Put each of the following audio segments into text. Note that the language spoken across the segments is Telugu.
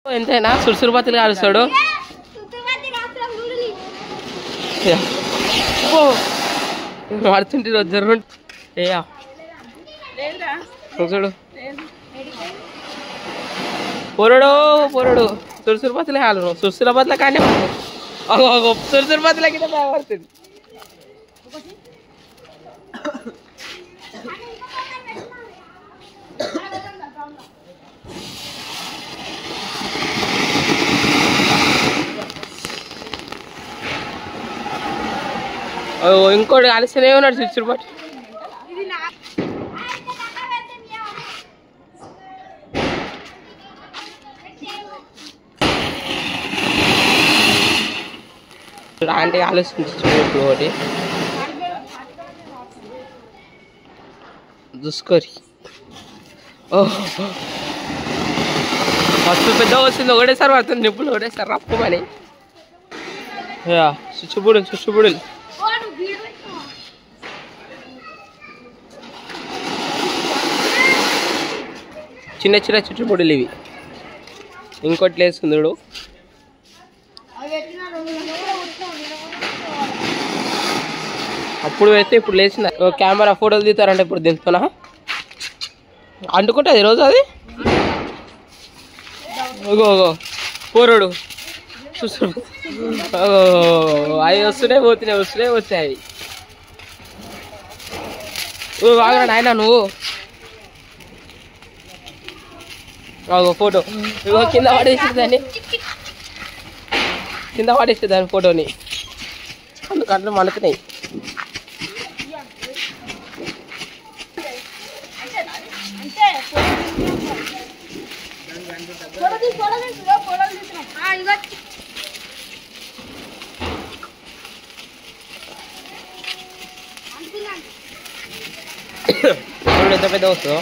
ఎంతైనా సురుసురుపతిలు కాలుస్తాడు. మాడుతుంటే జరు చూడు పొరడు పొరడు సురుసురుపతిలే కాలు సురుసురపతిలో కానీ సురుసురుపతిలో కింద పడుతుంది. ఇంకోటి కలిస్తేనే ఉన్నాడు సురుసురుపతి. ఆంటీ ఆలోచించి ఇప్పుడు ఒకటి చూసుకోరి. ఫస్ట్ పెద్ద వస్తుంది ఒకటేసారి పడుతుంది నిప్పులు ఒకటేసారి రప్పమని. చుచ్చుబుడులు చుచ్చుబుడులు చిన్న చిన్న చుచ్చుబుడులు ఇవి. ఇంకోటి లేస్తుంది చూడు. అప్పుడు పెడితే ఇప్పుడు లేచింది. కెమెరా ఫోటోలు తీస్తారంటే ఇప్పుడు దింపుతున్నా అంటుకుంటుంది రోజు అది. పోరడు అవి వస్తున్నాయి వచ్చాయి. బాగా నాయన నువ్వు ఫోటో కింద పడేసి దాని ఫోటోని అందుకంటే మనకున్నాయి. ఎంత పెద్ద వస్తుందో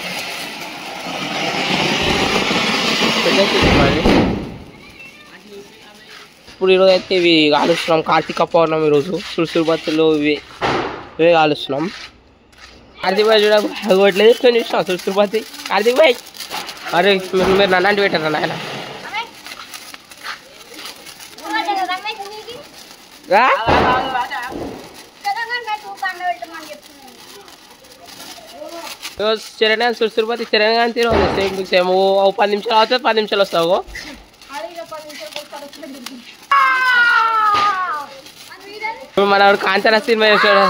ఇప్పుడు ఈరోజు అయితే ఇవి కాలుస్తున్నాం. కార్తీక పౌర్ణమి రోజు సురుసురుపత్తులు ఇవే కాలుస్తున్నాం. కార్తీక్ భాయ్ చూడట్లేదు ఎట్లా చూసినాం సురుసురుపత్తి. కార్తీక్ భాయ్ అరే మీరు నన్నంటి పెట్టారా నాయన? చరణ్ సురుసురుపతి చరణ్ కానీ తినవు సేమ్ 10 నిమిషాలు అవుతుంది 10 నిమిషాలు వస్తావు. మన కాంచన సినిమా చేస్తాడు.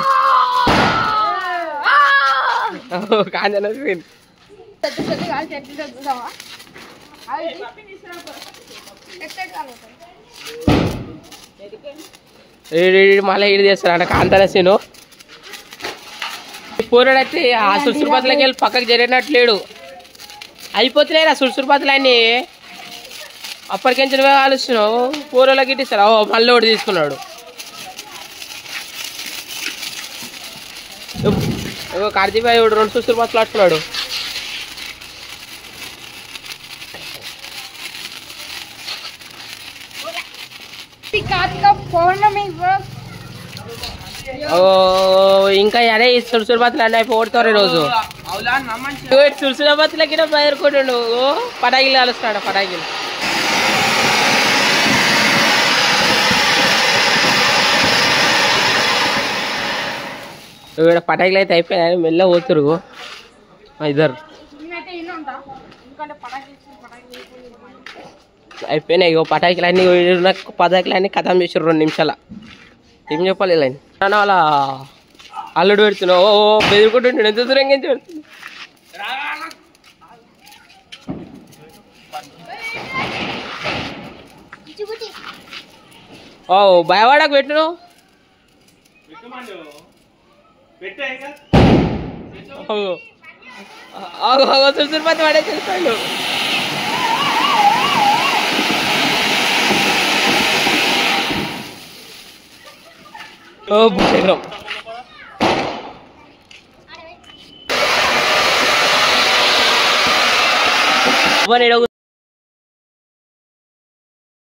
కాంచన సీన్ మళ్ళీ ఇది చేస్తాడు కాంచన సీను. పూరడైతే ఆ సురుసురుపతిలోకి వెళ్ళి పక్కకు జరిగినట్లేడు. అయిపోతున్నాయి రా సురుసురుపతులు అన్నీ. అప్పటికించి నువ్వే కాలుస్తున్నావు. పూరలోకి ఇట్టిస్తారా? మళ్ళీ ఒకటి తీసుకున్నాడు. కార్తీక్ భాయ్ 2 సురుసురుపతులు పట్టుకున్నాడు. ఇంకా అదే సురుసురుపతులు అన్నీ అయిపోతారు ఈరోజు. సురుసురుపతులకి బయరుకుంటుండు. పటాకిలు కలుస్తున్నాడు. పటాకిలు ఇక్కడ పటాకిలు అయితే అయిపోయాయి. మెల్ల పోతురు ఇద్దరు అయిపోయినాయి. పటాకిలు అన్నీ పటాకిలు అన్నీ ఖతం చేసారు 2 నిమిషాల. ఏం చెప్పాలి ఇలా వాళ్ళ అల్లుడు పెడుతున్నావు. బెదిరుకుంటుంటాడు. ఎంత దూరంగా పెడుతుంది. భయవాడకు పెట్టు సురుసురుపతి వాడే చేస్తాడు. భయం